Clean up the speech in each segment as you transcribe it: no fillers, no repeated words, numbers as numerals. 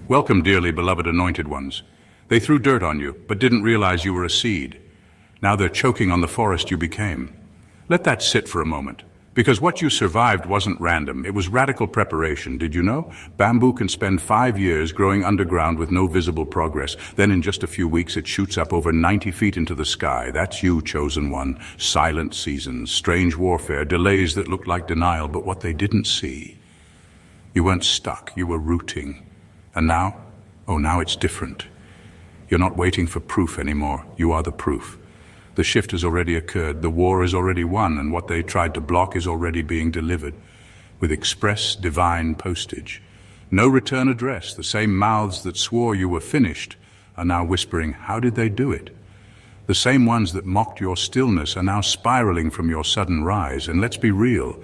Welcome, dearly beloved anointed ones. They threw dirt on you, but didn't realize you were a seed. Now they're choking on the forest you became. Let that sit for a moment, because what you survived wasn't random. It was radical preparation, did you know? Bamboo can spend 5 years growing underground with no visible progress. Then in just a few weeks it shoots up over 90 feet into the sky. That's you, chosen one. Silent seasons, strange warfare, delays that looked like denial, but what they didn't see. You weren't stuck, you were rooting. And now? Oh, now it's different. You're not waiting for proof anymore. You are the proof. The shift has already occurred, the war is already won, and what they tried to block is already being delivered with express divine postage. No return address. The same mouths that swore you were finished are now whispering, how did they do it? The same ones that mocked your stillness are now spiraling from your sudden rise. And let's be real,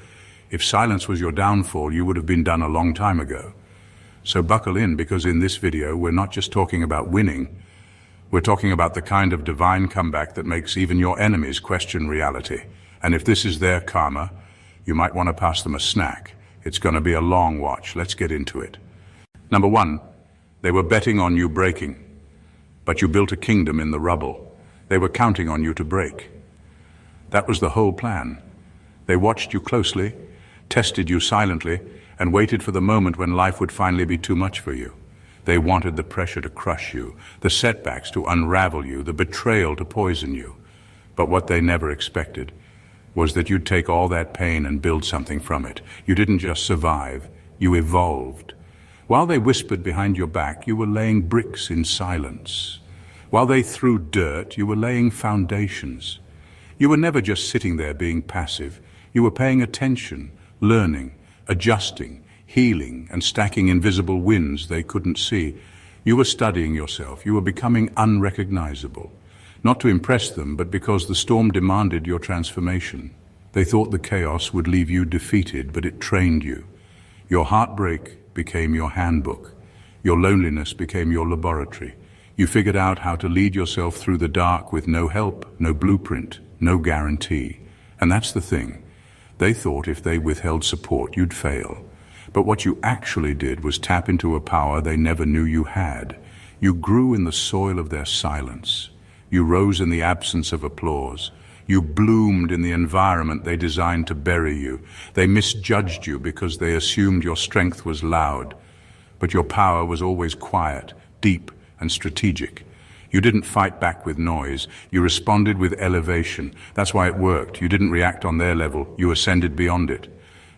if silence was your downfall, you would have been done a long time ago. So buckle in, because in this video, we're not just talking about winning. We're talking about the kind of divine comeback that makes even your enemies question reality. And if this is their karma, you might want to pass them a snack. It's going to be a long watch. Let's get into it. Number one, they were betting on you breaking. But you built a kingdom in the rubble. They were counting on you to break. That was the whole plan. They watched you closely, tested you silently, and waited for the moment when life would finally be too much for you. They wanted the pressure to crush you, the setbacks to unravel you, the betrayal to poison you. But what they never expected was that you'd take all that pain and build something from it. You didn't just survive, you evolved. While they whispered behind your back, you were laying bricks in silence. While they threw dirt, you were laying foundations. You were never just sitting there being passive. You were paying attention, learning, adjusting, healing, and stacking invisible wins they couldn't see. You were studying yourself. You were becoming unrecognizable. Not to impress them, but because the storm demanded your transformation. They thought the chaos would leave you defeated, but it trained you. Your heartbreak became your handbook. Your loneliness became your laboratory. You figured out how to lead yourself through the dark with no help, no blueprint, no guarantee. And that's the thing. They thought if they withheld support, you'd fail. But what you actually did was tap into a power they never knew you had. You grew in the soil of their silence. You rose in the absence of applause. You bloomed in the environment they designed to bury you. They misjudged you because they assumed your strength was loud. But your power was always quiet, deep, and strategic. You didn't fight back with noise. You responded with elevation. That's why it worked. You didn't react on their level. You ascended beyond it.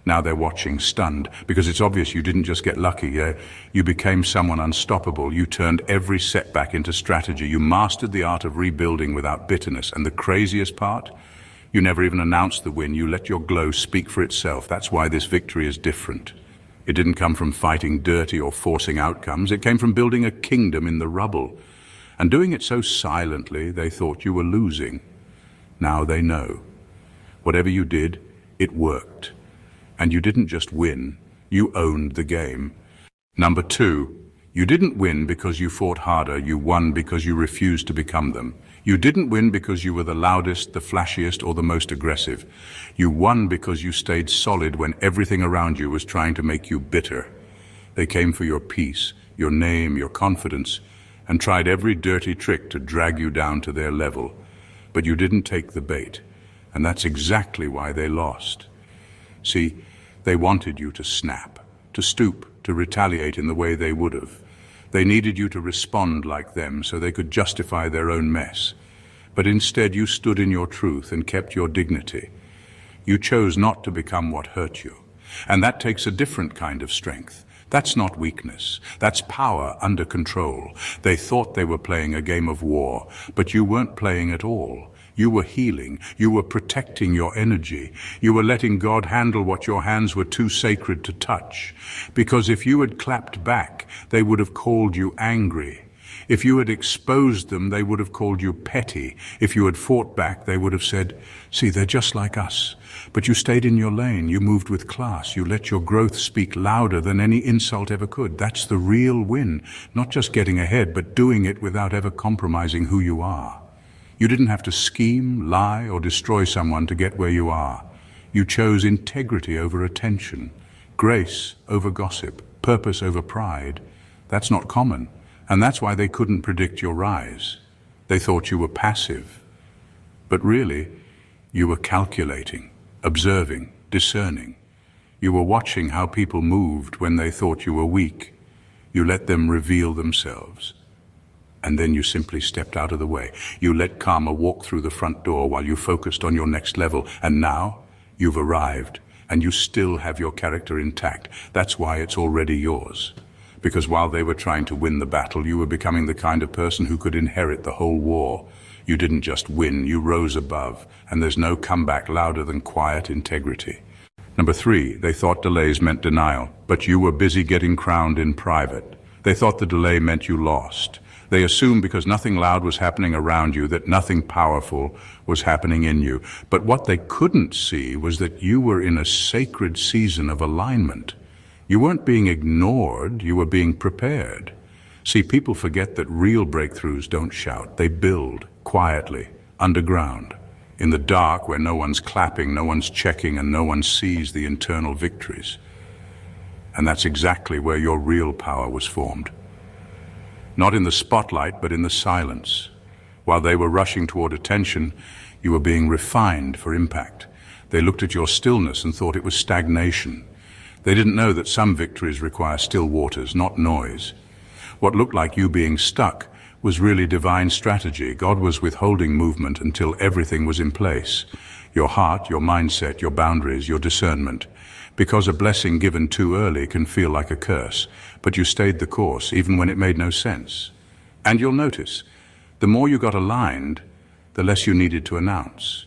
Now they're watching, stunned, because it's obvious you didn't just get lucky. You became someone unstoppable. You turned every setback into strategy. You mastered the art of rebuilding without bitterness. And the craziest part? You never even announced the win. You let your glow speak for itself. That's why this victory is different. It didn't come from fighting dirty or forcing outcomes. It came from building a kingdom in the rubble. And doing it so silently, they thought you were losing. Now they know. Whatever you did, it worked. And you didn't just win, you owned the game. Number two, you didn't win because you fought harder, you won because you refused to become them. You didn't win because you were the loudest, the flashiest, or the most aggressive. You won because you stayed solid when everything around you was trying to make you bitter. They came for your peace, your name, your confidence, and tried every dirty trick to drag you down to their level. But you didn't take the bait, and that's exactly why they lost. See, they wanted you to snap, to stoop, to retaliate in the way they would have. They needed you to respond like them so they could justify their own mess. But instead you stood in your truth and kept your dignity. You chose not to become what hurt you. And that takes a different kind of strength. That's not weakness. That's power under control. They thought they were playing a game of war, but you weren't playing at all. You were healing. You were protecting your energy. You were letting God handle what your hands were too sacred to touch. Because if you had clapped back, they would have called you angry. If you had exposed them, they would have called you petty. If you had fought back, they would have said, see, they're just like us. But you stayed in your lane. You moved with class. You let your growth speak louder than any insult ever could. That's the real win. Not just getting ahead, but doing it without ever compromising who you are. You didn't have to scheme, lie, or destroy someone to get where you are. You chose integrity over attention, grace over gossip, purpose over pride. That's not common, and that's why they couldn't predict your rise. They thought you were passive. But really, you were calculating, observing, discerning. You were watching how people moved when they thought you were weak. You let them reveal themselves. And then you simply stepped out of the way. You let karma walk through the front door while you focused on your next level. And now, you've arrived, and you still have your character intact. That's why it's already yours. Because while they were trying to win the battle, you were becoming the kind of person who could inherit the whole war. You didn't just win, you rose above, and there's no comeback louder than quiet integrity. Number 3, they thought delays meant denial, but you were busy getting crowned in private. They thought the delay meant you lost. They assumed because nothing loud was happening around you that nothing powerful was happening in you. But what they couldn't see was that you were in a sacred season of alignment. You weren't being ignored, you were being prepared. See, people forget that real breakthroughs don't shout. They build, quietly, underground, in the dark where no one's clapping, no one's checking, and no one sees the internal victories. And that's exactly where your real power was formed. Not in the spotlight, but in the silence. While they were rushing toward attention, you were being refined for impact. They looked at your stillness and thought it was stagnation. They didn't know that some victories require still waters, not noise. What looked like you being stuck was really divine strategy. God was withholding movement until everything was in place. Your heart, your mindset, your boundaries, your discernment. Because a blessing given too early can feel like a curse, but you stayed the course even when it made no sense. And you'll notice, the more you got aligned, the less you needed to announce.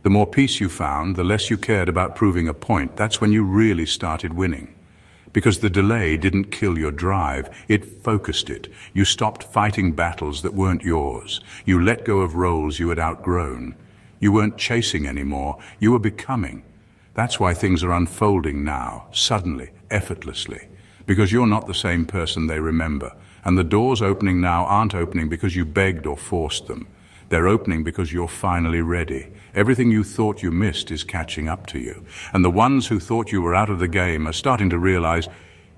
The more peace you found, the less you cared about proving a point. That's when you really started winning. Because the delay didn't kill your drive, it focused it. You stopped fighting battles that weren't yours. You let go of roles you had outgrown. You weren't chasing anymore, you were becoming. That's why things are unfolding now, suddenly, effortlessly. Because you're not the same person they remember. And the doors opening now aren't opening because you begged or forced them. They're opening because you're finally ready. Everything you thought you missed is catching up to you. And the ones who thought you were out of the game are starting to realize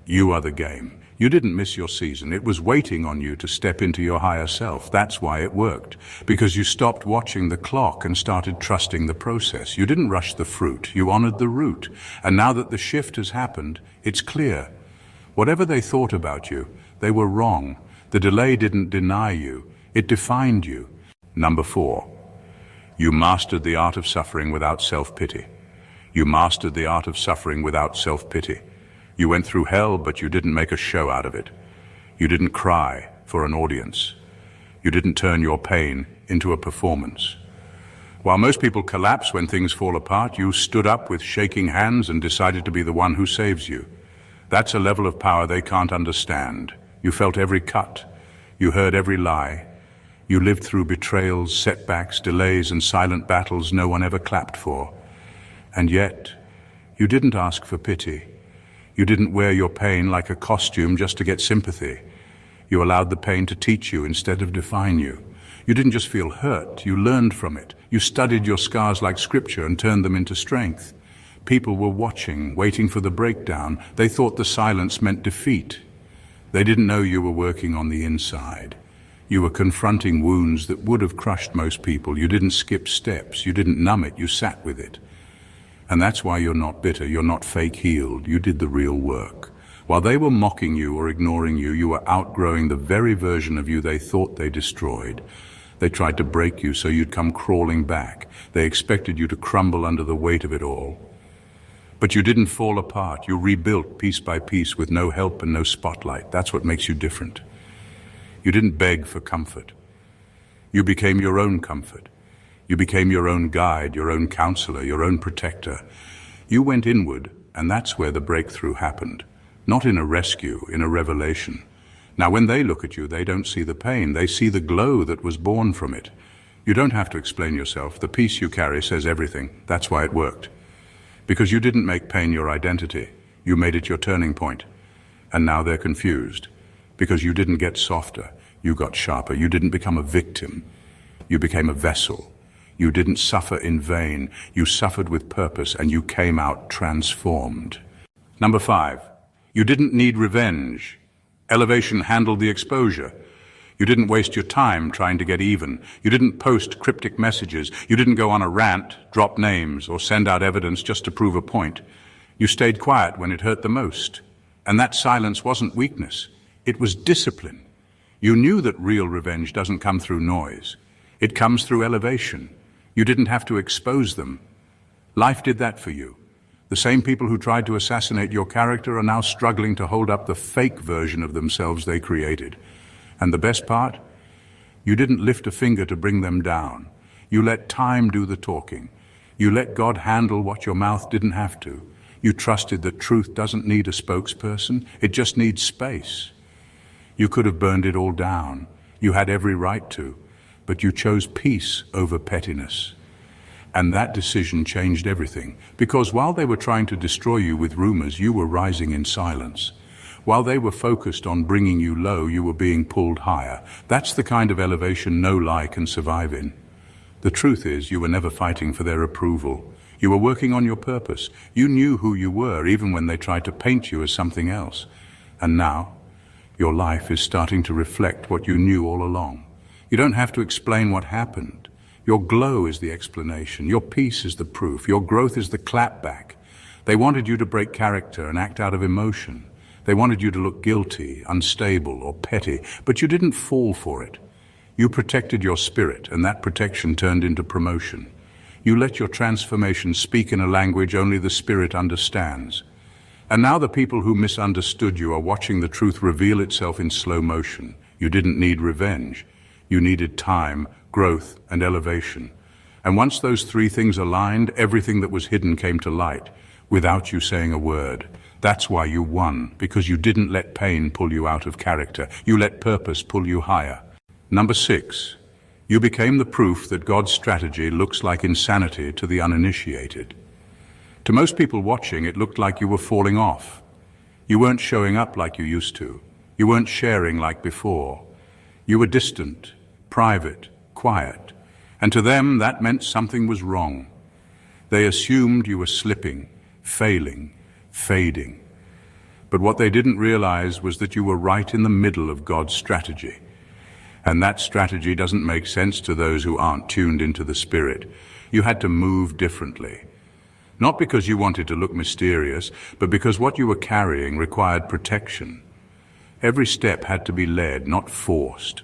you are the game. You didn't miss your season. It was waiting on you to step into your higher self. That's why it worked. Because you stopped watching the clock and started trusting the process. You didn't rush the fruit. You honored the root. And now that the shift has happened, it's clear. Whatever they thought about you, they were wrong. The delay didn't deny you. It defined you. Number 4, you mastered the art of suffering without self-pity. You mastered the art of suffering without self-pity. You went through hell, but you didn't make a show out of it. You didn't cry for an audience. You didn't turn your pain into a performance. While most people collapse when things fall apart, you stood up with shaking hands and decided to be the one who saves you. That's a level of power they can't understand. You felt every cut. You heard every lie. You lived through betrayals, setbacks, delays, and silent battles no one ever clapped for. And yet, you didn't ask for pity. You didn't wear your pain like a costume just to get sympathy. You allowed the pain to teach you instead of define you. You didn't just feel hurt, you learned from it. You studied your scars like scripture and turned them into strength. People were watching, waiting for the breakdown. They thought the silence meant defeat. They didn't know you were working on the inside. You were confronting wounds that would have crushed most people. You didn't skip steps. You didn't numb it. You sat with it. And that's why you're not bitter. You're not fake healed. You did the real work. While they were mocking you or ignoring you, you were outgrowing the very version of you they thought they destroyed. They tried to break you so you'd come crawling back. They expected you to crumble under the weight of it all. But you didn't fall apart. You rebuilt piece by piece with no help and no spotlight. That's what makes you different. You didn't beg for comfort. You became your own comfort. You became your own guide, your own counselor, your own protector. You went inward, and that's where the breakthrough happened. Not in a rescue, in a revelation. Now, when they look at you, they don't see the pain. They see the glow that was born from it. You don't have to explain yourself. The peace you carry says everything. That's why it worked. Because you didn't make pain your identity. You made it your turning point. And now they're confused. Because you didn't get softer. You got sharper. You didn't become a victim. You became a vessel. You didn't suffer in vain. You suffered with purpose, and you came out transformed. Number 5, you didn't need revenge. Elevation handled the exposure. You didn't waste your time trying to get even. You didn't post cryptic messages. You didn't go on a rant, drop names, or send out evidence just to prove a point. You stayed quiet when it hurt the most. And that silence wasn't weakness. It was discipline. You knew that real revenge doesn't come through noise. It comes through elevation. You didn't have to expose them. Life did that for you. The same people who tried to assassinate your character are now struggling to hold up the fake version of themselves they created. And the best part? You didn't lift a finger to bring them down. You let time do the talking. You let God handle what your mouth didn't have to. You trusted that truth doesn't need a spokesperson, it just needs space. You could have burned it all down. You had every right to, but you chose peace over pettiness. And that decision changed everything, because while they were trying to destroy you with rumors, you were rising in silence. While they were focused on bringing you low, you were being pulled higher. That's the kind of elevation no lie can survive in. The truth is, you were never fighting for their approval. You were working on your purpose. You knew who you were, even when they tried to paint you as something else. And now, your life is starting to reflect what you knew all along. You don't have to explain what happened. Your glow is the explanation. Your peace is the proof. Your growth is the clapback. They wanted you to break character and act out of emotion. They wanted you to look guilty, unstable, or petty, but you didn't fall for it. You protected your spirit, and that protection turned into promotion. You let your transformation speak in a language only the spirit understands. And now the people who misunderstood you are watching the truth reveal itself in slow motion. You didn't need revenge. You needed time, growth, and elevation. And once those three things aligned, everything that was hidden came to light, without you saying a word. That's why you won, because you didn't let pain pull you out of character. You let purpose pull you higher. Number 6, you became the proof that God's strategy looks like insanity to the uninitiated. To most people watching, it looked like you were falling off. You weren't showing up like you used to. You weren't sharing like before. You were distant, private, quiet. And to them, that meant something was wrong. They assumed you were slipping, failing, fading. But what they didn't realize was that you were right in the middle of God's strategy. And that strategy doesn't make sense to those who aren't tuned into the Spirit. You had to move differently. Not because you wanted to look mysterious, but because what you were carrying required protection. Every step had to be led, not forced.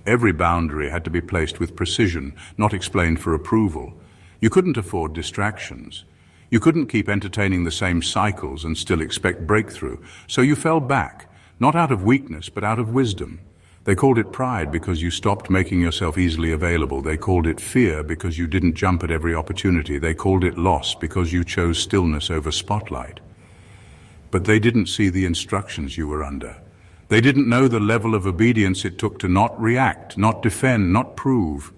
Every boundary had to be placed with precision, not explained for approval. You couldn't afford distractions. You couldn't keep entertaining the same cycles and still expect breakthrough. So you fell back, not out of weakness, but out of wisdom. They called it pride because you stopped making yourself easily available. They called it fear because you didn't jump at every opportunity. They called it loss because you chose stillness over spotlight. But they didn't see the instructions you were under. They didn't know the level of obedience it took to not react, not defend, not prove.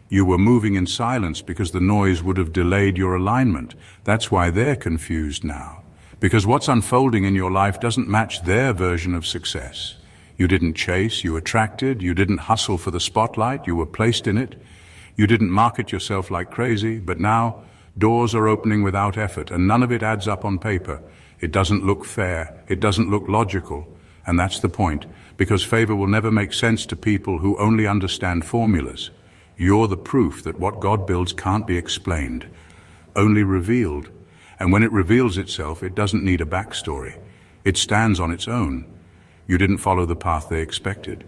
You were moving in silence because the noise would have delayed your alignment. That's why they're confused now. Because what's unfolding in your life doesn't match their version of success. You didn't chase, you attracted. You didn't hustle for the spotlight, you were placed in it. You didn't market yourself like crazy, but now doors are opening without effort, and none of it adds up on paper. It doesn't look fair, it doesn't look logical. And that's the point, because favor will never make sense to people who only understand formulas. You're the proof that what God builds can't be explained, only revealed. And when it reveals itself, it doesn't need a backstory. It stands on its own. You didn't follow the path they expected.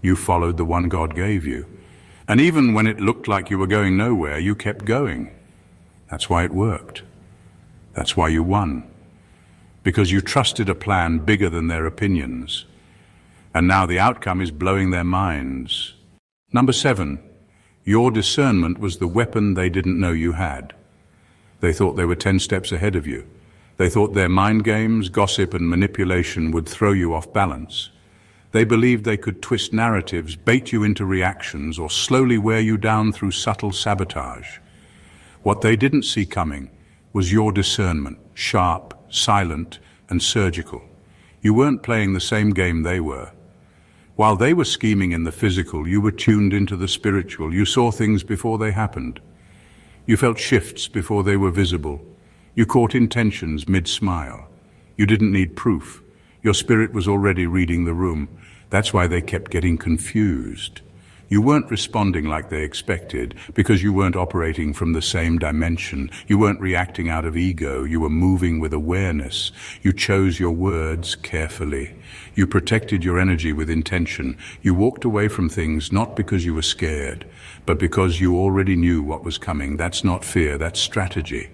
You followed the one God gave you. And even when it looked like you were going nowhere, you kept going. That's why it worked. That's why you won. Because you trusted a plan bigger than their opinions. And now the outcome is blowing their minds. Number 7. Your discernment was the weapon they didn't know you had. They thought they were 10 steps ahead of you. They thought their mind games, gossip, and manipulation would throw you off balance. They believed they could twist narratives, bait you into reactions, or slowly wear you down through subtle sabotage. What they didn't see coming was your discernment, sharp, silent, and surgical. You weren't playing the same game they were. While they were scheming in the physical, you were tuned into the spiritual. You saw things before they happened. You felt shifts before they were visible. You caught intentions mid-smile. You didn't need proof. Your spirit was already reading the room. That's why they kept getting confused. You weren't responding like they expected because you weren't operating from the same dimension. You weren't reacting out of ego. You were moving with awareness. You chose your words carefully. You protected your energy with intention. You walked away from things not because you were scared, but because you already knew what was coming. That's not fear, that's strategy.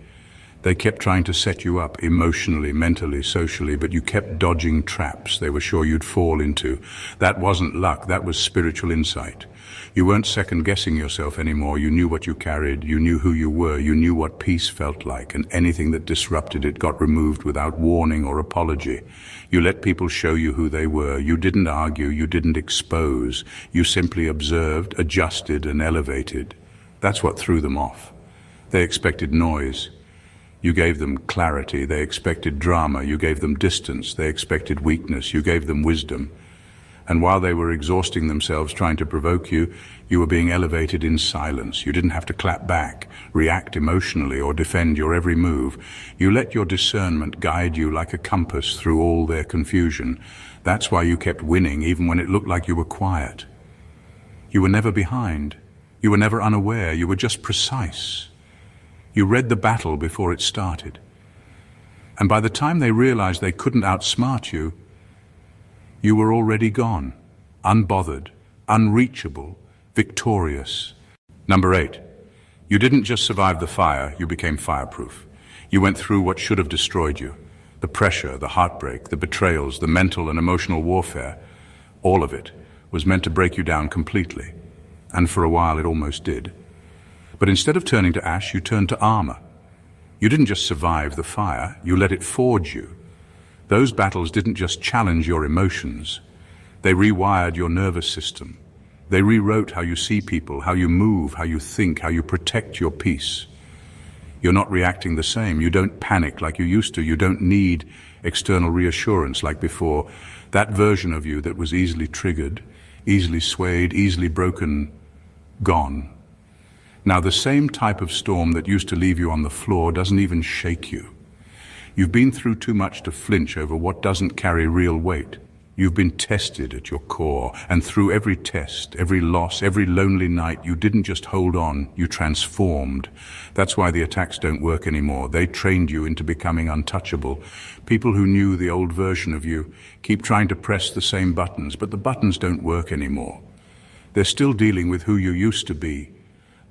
They kept trying to set you up emotionally, mentally, socially, but you kept dodging traps they were sure you'd fall into. That wasn't luck, that was spiritual insight. You weren't second-guessing yourself anymore. You knew what you carried, you knew who you were, you knew what peace felt like, and anything that disrupted it got removed without warning or apology. You let people show you who they were. You didn't argue, you didn't expose. You simply observed, adjusted, and elevated. That's what threw them off. They expected noise. You gave them clarity. They expected drama. You gave them distance. They expected weakness. You gave them wisdom. And while they were exhausting themselves trying to provoke you, you were being elevated in silence. You didn't have to clap back, react emotionally, or defend your every move. You let your discernment guide you like a compass through all their confusion. That's why you kept winning even when it looked like you were quiet. You were never behind. You were never unaware. You were just precise. You read the battle before it started. And by the time they realized they couldn't outsmart you, you were already gone, unbothered, unreachable, victorious. Number 8, you didn't just survive the fire, you became fireproof. You went through what should have destroyed you. The pressure, the heartbreak, the betrayals, the mental and emotional warfare, all of it was meant to break you down completely. And for a while it almost did. But instead of turning to ash, you turned to armor. You didn't just survive the fire, you let it forge you. Those battles didn't just challenge your emotions. They rewired your nervous system. They rewrote how you see people, how you move, how you think, how you protect your peace. You're not reacting the same. You don't panic like you used to. You don't need external reassurance like before. That version of you that was easily triggered, easily swayed, easily broken, gone. Now, the same type of storm that used to leave you on the floor doesn't even shake you. You've been through too much to flinch over what doesn't carry real weight. You've been tested at your core, and through every test, every loss, every lonely night, you didn't just hold on, you transformed. That's why the attacks don't work anymore. They trained you into becoming untouchable. People who knew the old version of you keep trying to press the same buttons, but the buttons don't work anymore. They're still dealing with who you used to be,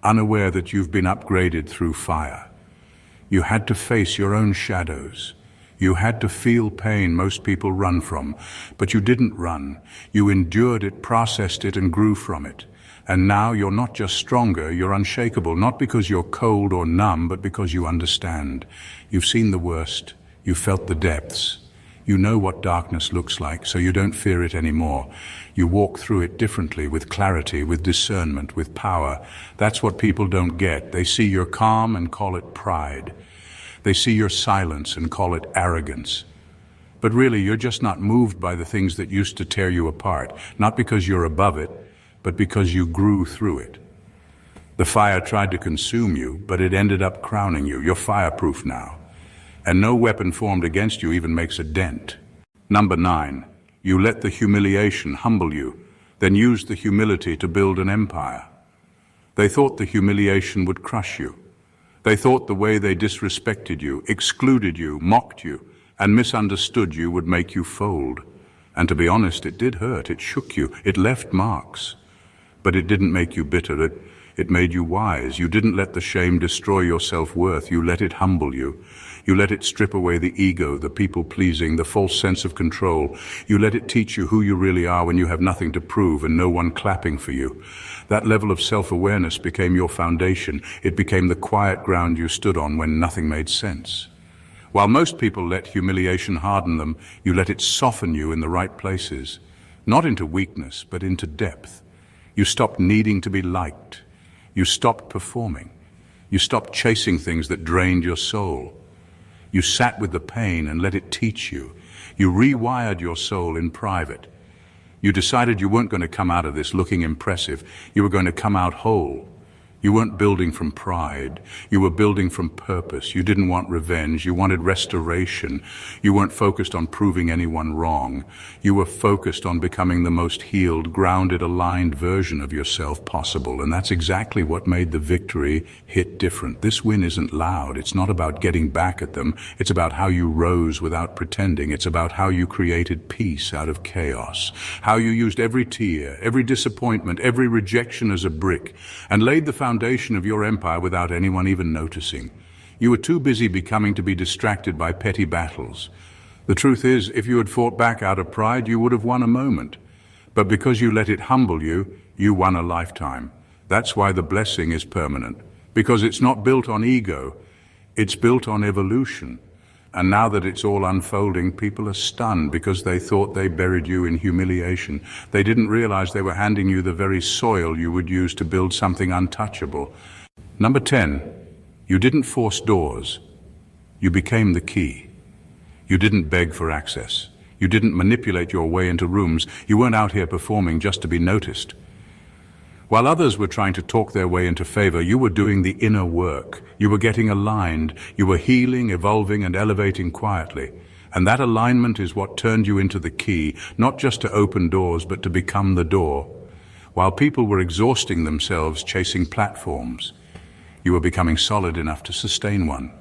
unaware that you've been upgraded through fire. You had to face your own shadows. You had to feel pain most people run from, but you didn't run. You endured it, processed it, and grew from it. And now you're not just stronger, you're unshakable, not because you're cold or numb, but because you understand. You've seen the worst. You've felt the depths. You know what darkness looks like, so you don't fear it anymore. You walk through it differently, with clarity, with discernment, with power. That's what people don't get. They see your calm and call it pride. They see your silence and call it arrogance. But really, you're just not moved by the things that used to tear you apart, not because you're above it, but because you grew through it. The fire tried to consume you, but it ended up crowning you. You're fireproof now. And no weapon formed against you even makes a dent. Number 9, you let the humiliation humble you, then used the humility to build an empire. They thought the humiliation would crush you. They thought the way they disrespected you, excluded you, mocked you, and misunderstood you would make you fold. And to be honest, it did hurt, it shook you, it left marks. But it didn't make you bitter, it made you wise. You didn't let the shame destroy your self-worth, you let it humble you. You let it strip away the ego, the people-pleasing, the false sense of control. You let it teach you who you really are when you have nothing to prove and no one clapping for you. That level of self-awareness became your foundation. It became the quiet ground you stood on when nothing made sense. While most people let humiliation harden them, you let it soften you in the right places. Not into weakness, but into depth. You stopped needing to be liked. You stopped performing. You stopped chasing things that drained your soul. You sat with the pain and let it teach you. You rewired your soul in private. You decided you weren't going to come out of this looking impressive. You were going to come out whole. You weren't building from pride. You were building from purpose. You didn't want revenge. You wanted restoration. You weren't focused on proving anyone wrong. You were focused on becoming the most healed, grounded, aligned version of yourself possible. And that's exactly what made the victory hit different. This win isn't loud. It's not about getting back at them. It's about how you rose without pretending. It's about how you created peace out of chaos. How you used every tear, every disappointment, every rejection as a brick, and laid the foundation of your empire without anyone even noticing. You were too busy becoming to be distracted by petty battles. The truth is, if you had fought back out of pride, you would have won a moment. But because you let it humble you, you won a lifetime. That's why the blessing is permanent. Because it's not built on ego, it's built on evolution. And now that it's all unfolding, people are stunned because they thought they buried you in humiliation. They didn't realize they were handing you the very soil you would use to build something untouchable. Number 10, you didn't force doors. You became the key. You didn't beg for access. You didn't manipulate your way into rooms. You weren't out here performing just to be noticed. While others were trying to talk their way into favor, you were doing the inner work. You were getting aligned. You were healing, evolving, and elevating quietly. And that alignment is what turned you into the key, not just to open doors, but to become the door. While people were exhausting themselves chasing platforms, you were becoming solid enough to sustain one.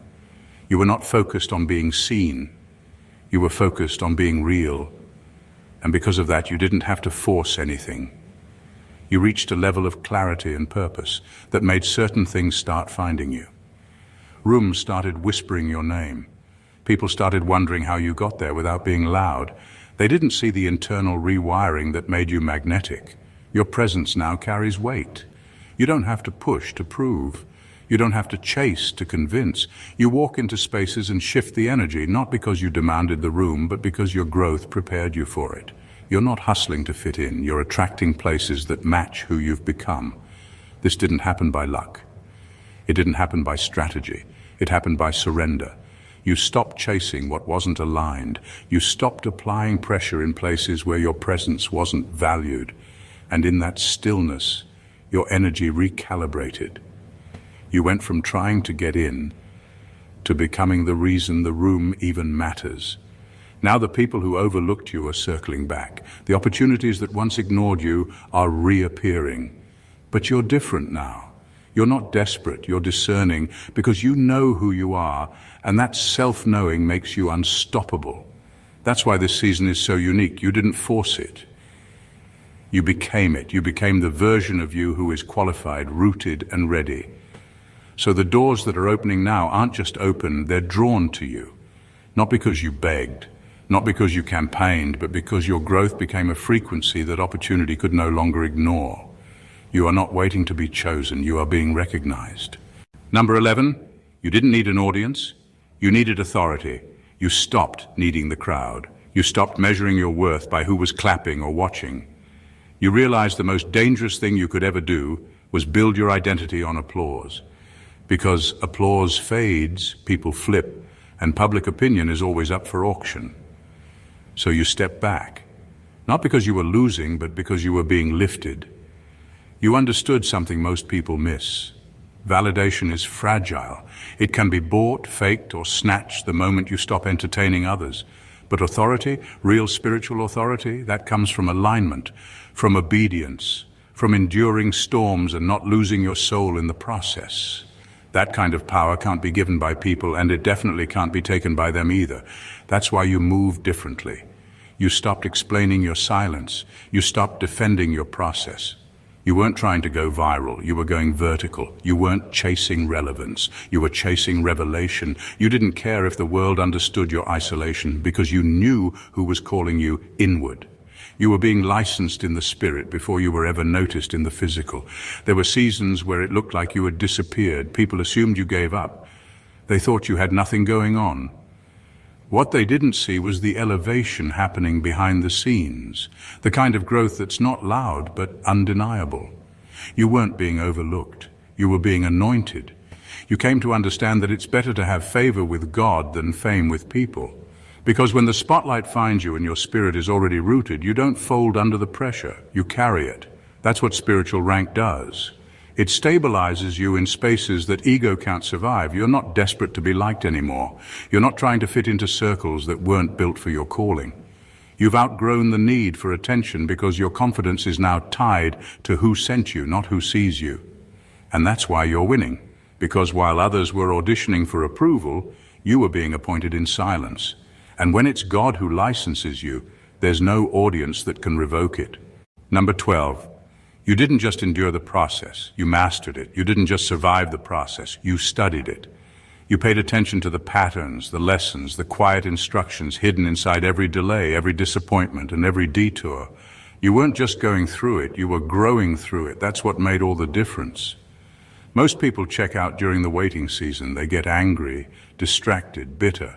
You were not focused on being seen. You were focused on being real. And because of that, you didn't have to force anything. You reached a level of clarity and purpose that made certain things start finding you. Rooms started whispering your name. People started wondering how you got there without being loud. They didn't see the internal rewiring that made you magnetic. Your presence now carries weight. You don't have to push to prove. You don't have to chase to convince. You walk into spaces and shift the energy, not because you demanded the room, but because your growth prepared you for it. You're not hustling to fit in. You're attracting places that match who you've become. This didn't happen by luck. It didn't happen by strategy. It happened by surrender. You stopped chasing what wasn't aligned. You stopped applying pressure in places where your presence wasn't valued. And in that stillness, your energy recalibrated. You went from trying to get in to becoming the reason the room even matters. Now the people who overlooked you are circling back. The opportunities that once ignored you are reappearing. But you're different now. You're not desperate, you're discerning, because you know who you are, and that self-knowing makes you unstoppable. That's why this season is so unique. You didn't force it. You became it. You became the version of you who is qualified, rooted, and ready. So the doors that are opening now aren't just open, they're drawn to you. Not because you begged, not because you campaigned, but because your growth became a frequency that opportunity could no longer ignore. You are not waiting to be chosen, you are being recognized. Number 11, you didn't need an audience, you needed authority. You stopped needing the crowd. You stopped measuring your worth by who was clapping or watching. You realized the most dangerous thing you could ever do was build your identity on applause. Because applause fades, people flip, and public opinion is always up for auction. So you stepped back, not because you were losing, but because you were being lifted. You understood something most people miss. Validation is fragile. It can be bought, faked, or snatched the moment you stop entertaining others. But authority, real spiritual authority, that comes from alignment, from obedience, from enduring storms and not losing your soul in the process. That kind of power can't be given by people, and it definitely can't be taken by them either. That's why you move differently. You stopped explaining your silence. You stopped defending your process. You weren't trying to go viral. You were going vertical. You weren't chasing relevance. You were chasing revelation. You didn't care if the world understood your isolation because you knew who was calling you inward. You were being licensed in the spirit before you were ever noticed in the physical. There were seasons where it looked like you had disappeared. People assumed you gave up. They thought you had nothing going on. What they didn't see was the elevation happening behind the scenes, the kind of growth that's not loud but undeniable. You weren't being overlooked. You were being anointed. You came to understand that it's better to have favor with God than fame with people. Because when the spotlight finds you and your spirit is already rooted, you don't fold under the pressure, you carry it. That's what spiritual rank does. It stabilizes you in spaces that ego can't survive. You're not desperate to be liked anymore. You're not trying to fit into circles that weren't built for your calling. You've outgrown the need for attention because your confidence is now tied to who sent you, not who sees you. And that's why you're winning, because while others were auditioning for approval, you were being appointed in silence. And when it's God who licenses you, there's no audience that can revoke it. Number 12. You didn't just endure the process, you mastered it. You didn't just survive the process, you studied it. You paid attention to the patterns, the lessons, the quiet instructions hidden inside every delay, every disappointment, and every detour. You weren't just going through it, you were growing through it. That's what made all the difference. Most people check out during the waiting season. They get angry, distracted, bitter.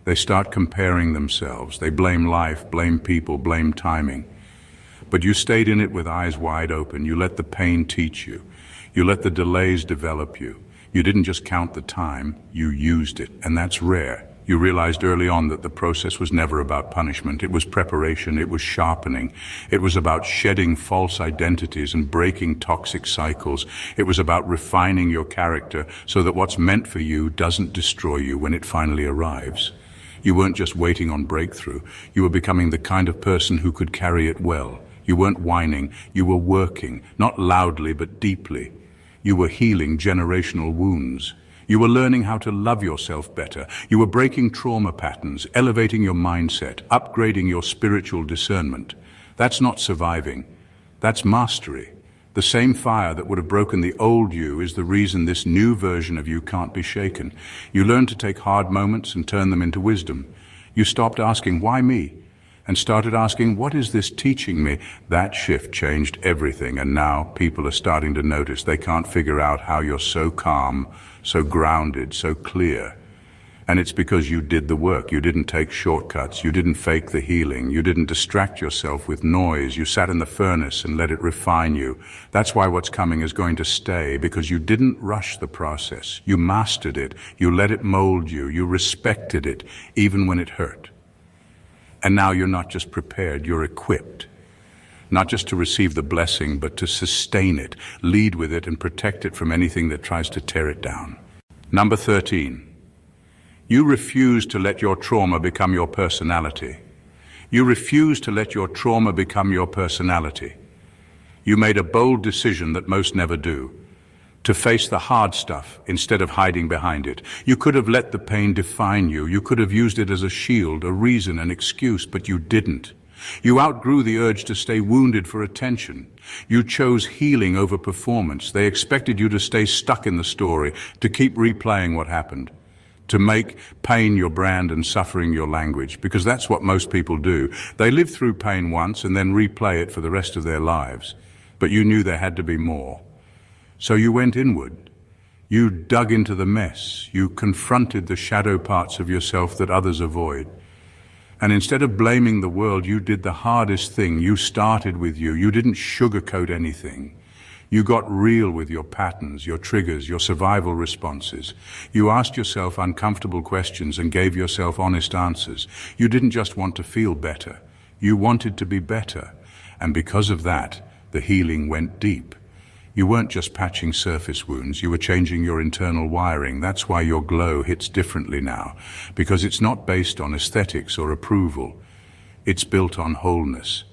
They start comparing themselves. They blame life, blame people, blame timing. But you stayed in it with eyes wide open. You let the pain teach you. You let the delays develop you. You didn't just count the time, you used it, and that's rare. You realized early on that the process was never about punishment. It was preparation, it was sharpening. It was about shedding false identities and breaking toxic cycles. It was about refining your character so that what's meant for you doesn't destroy you when it finally arrives. You weren't just waiting on breakthrough. You were becoming the kind of person who could carry it well. You weren't whining, you were working, not loudly but deeply. You were healing generational wounds. You were learning how to love yourself better. You were breaking trauma patterns, elevating your mindset, upgrading your spiritual discernment. That's not surviving. That's mastery. The same fire that would have broken the old you is the reason this new version of you can't be shaken. You learned to take hard moments and turn them into wisdom. You stopped asking, why me? And started asking, what is this teaching me? That shift changed everything, and now people are starting to notice. They can't figure out how you're so calm, so grounded, so clear. And it's because you did the work. You didn't take shortcuts. You didn't fake the healing. You didn't distract yourself with noise. You sat in the furnace and let it refine you. That's why what's coming is going to stay, because you didn't rush the process. You mastered it. You let it mold you. You respected it, even when it hurt. And now you're not just prepared, you're equipped. Not just to receive the blessing, but to sustain it, lead with it, and protect it from anything that tries to tear it down. Number 13. You refuse to let your trauma become your personality. You refuse to let your trauma become your personality. You made a bold decision that most never do, to face the hard stuff instead of hiding behind it. You could have let the pain define you. You could have used it as a shield, a reason, an excuse, but you didn't. You outgrew the urge to stay wounded for attention. You chose healing over performance. They expected you to stay stuck in the story, to keep replaying what happened, to make pain your brand and suffering your language, because that's what most people do. They live through pain once and then replay it for the rest of their lives. But you knew there had to be more. So you went inward. You dug into the mess. You confronted the shadow parts of yourself that others avoid. And instead of blaming the world, you did the hardest thing. You started with you. You didn't sugarcoat anything. You got real with your patterns, your triggers, your survival responses. You asked yourself uncomfortable questions and gave yourself honest answers. You didn't just want to feel better. You wanted to be better. And because of that, the healing went deep. You weren't just patching surface wounds, you were changing your internal wiring. That's why your glow hits differently now, because it's not based on aesthetics or approval. It's built on wholeness.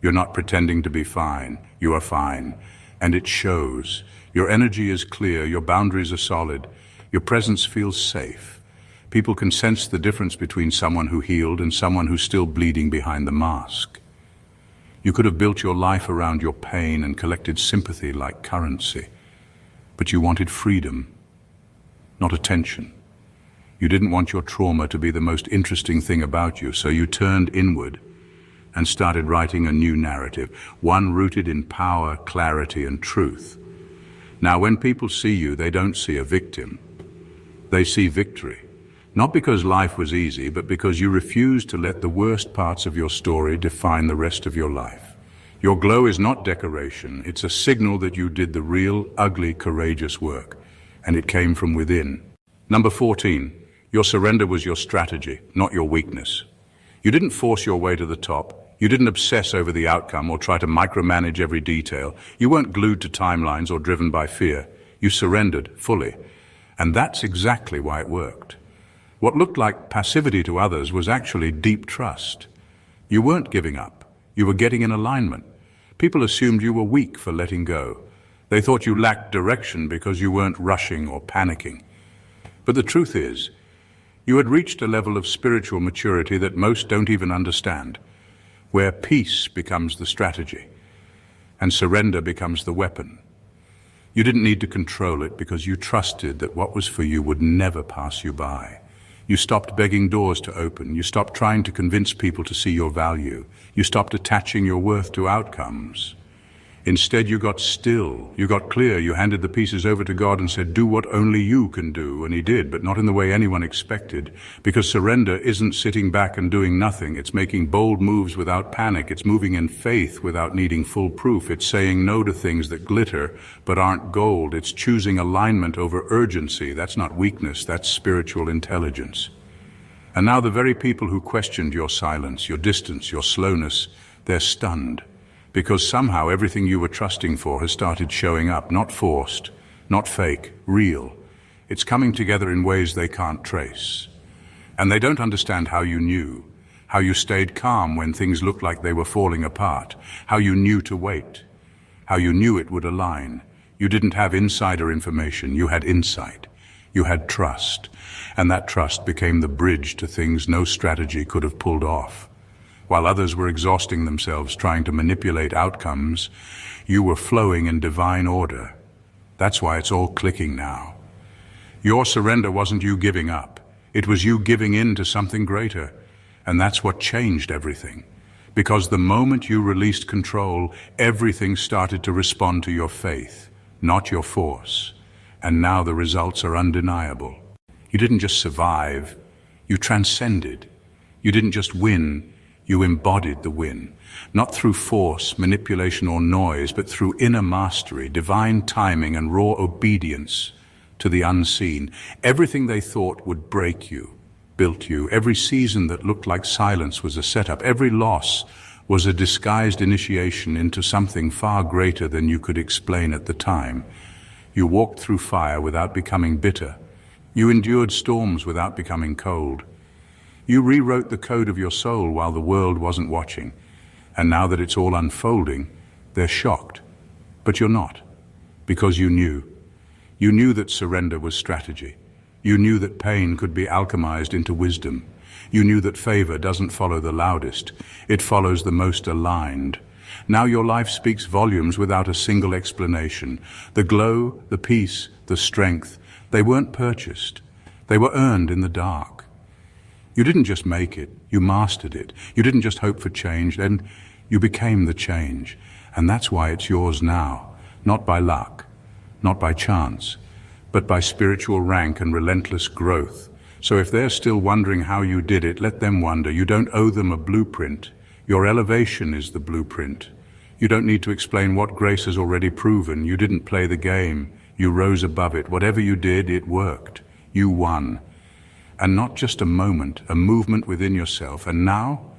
You're not pretending to be fine, you are fine, and it shows. Your energy is clear, your boundaries are solid, your presence feels safe. People can sense the difference between someone who healed and someone who's still bleeding behind the mask. You could have built your life around your pain and collected sympathy like currency, but you wanted freedom, not attention. You didn't want your trauma to be the most interesting thing about you, so you turned inward and started writing a new narrative, one rooted in power, clarity, and truth. Now, when people see you, they don't see a victim. They see victory. Not because life was easy, but because you refused to let the worst parts of your story define the rest of your life. Your glow is not decoration. It's a signal that you did the real, ugly, courageous work, and it came from within. Number 14, your surrender was your strategy, not your weakness. You didn't force your way to the top. You didn't obsess over the outcome or try to micromanage every detail. You weren't glued to timelines or driven by fear. You surrendered fully. And that's exactly why it worked. What looked like passivity to others was actually deep trust. You weren't giving up. You were getting in alignment. People assumed you were weak for letting go. They thought you lacked direction because you weren't rushing or panicking. But the truth is, you had reached a level of spiritual maturity that most don't even understand, where peace becomes the strategy and surrender becomes the weapon. You didn't need to control it because you trusted that what was for you would never pass you by. You stopped begging doors to open. You stopped trying to convince people to see your value. You stopped attaching your worth to outcomes. Instead, you got still. You got clear. You handed the pieces over to God and said, do what only you can do. And he did, but not in the way anyone expected. Because surrender isn't sitting back and doing nothing. It's making bold moves without panic. It's moving in faith without needing full proof. It's saying no to things that glitter but aren't gold. It's choosing alignment over urgency. That's not weakness. That's spiritual intelligence. And now the very people who questioned your silence, your distance, your slowness, they're stunned. Because somehow everything you were trusting for has started showing up, not forced, not fake, real. It's coming together in ways they can't trace. And they don't understand how you knew, how you stayed calm when things looked like they were falling apart, how you knew to wait, how you knew it would align. You didn't have insider information, you had insight. You had trust, and that trust became the bridge to things no strategy could have pulled off. While others were exhausting themselves trying to manipulate outcomes, you were flowing in divine order. That's why it's all clicking now. Your surrender wasn't you giving up. It was you giving in to something greater. And that's what changed everything. Because the moment you released control, everything started to respond to your faith, not your force. And now the results are undeniable. You didn't just survive, you transcended. You didn't just win, you embodied the win, not through force, manipulation, or noise, but through inner mastery, divine timing, and raw obedience to the unseen. Everything they thought would break you, built you. Every season that looked like silence was a setup. Every loss was a disguised initiation into something far greater than you could explain at the time. You walked through fire without becoming bitter. You endured storms without becoming cold. You rewrote the code of your soul while the world wasn't watching. And now that it's all unfolding, they're shocked. But you're not, because you knew. You knew that surrender was strategy. You knew that pain could be alchemized into wisdom. You knew that favor doesn't follow the loudest. It follows the most aligned. Now your life speaks volumes without a single explanation. The glow, the peace, the strength, they weren't purchased. They were earned in the dark. You didn't just make it, you mastered it. You didn't just hope for change, then you became the change. And that's why it's yours now, not by luck, not by chance, but by spiritual rank and relentless growth. So if they're still wondering how you did it, let them wonder. You don't owe them a blueprint. Your elevation is the blueprint. You don't need to explain what grace has already proven. You didn't play the game. You rose above it. Whatever you did, it worked. You won. And not just a moment, a movement within yourself. And now,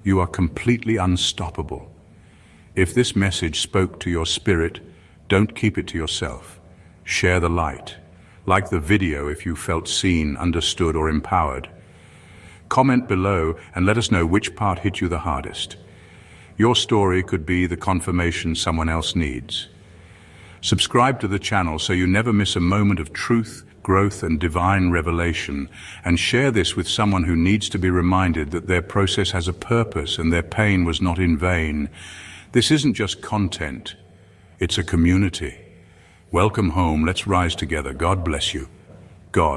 you are completely unstoppable. If this message spoke to your spirit, don't keep it to yourself. Share the light. Like the video if you felt seen, understood, or empowered. Comment below and let us know which part hit you the hardest. Your story could be the confirmation someone else needs. Subscribe to the channel so you never miss a moment of truth, growth, and divine revelation, and share this with someone who needs to be reminded that their process has a purpose and their pain was not in vain. This isn't just content, it's a community. Welcome home, let's rise together. God bless you. God.